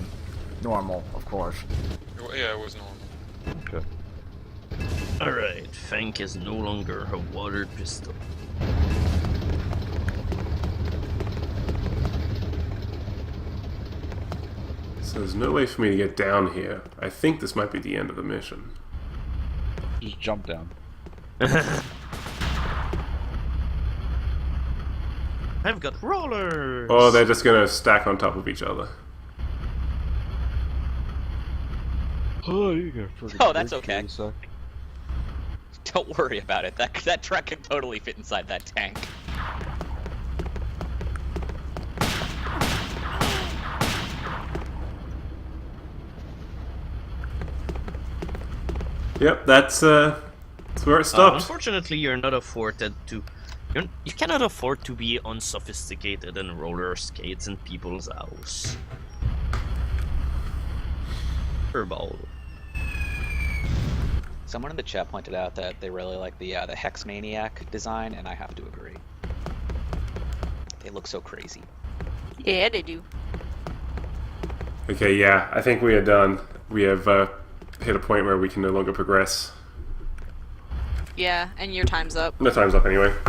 S1: Normal, of course.
S5: Yeah, it was normal.
S2: Okay.
S4: Alright, Fank is no longer a water pistol.
S8: So there's no way for me to get down here. I think this might be the end of the mission.
S2: Just jump down.
S4: I've got rollers!
S8: Oh, they're just gonna stack on top of each other.
S2: Oh, you got pretty
S3: Oh, that's
S2: big
S3: okay.
S2: for a sec.
S3: Don't worry about it. That truck can totally fit inside that tank.
S8: Yep, that's where it stopped.
S4: Unfortunately, you're not afforded to. You cannot afford to be unsophisticated and roller skates in people's house. Furball.
S3: Someone in the chat pointed out that they really like the Hex Maniac design, and I have to agree. They look so crazy.
S6: Yeah, they do.
S8: Okay, yeah, I think we are done. We have hit a point where we can no longer progress.
S6: Yeah, and your time's up.
S8: No time's up anyway.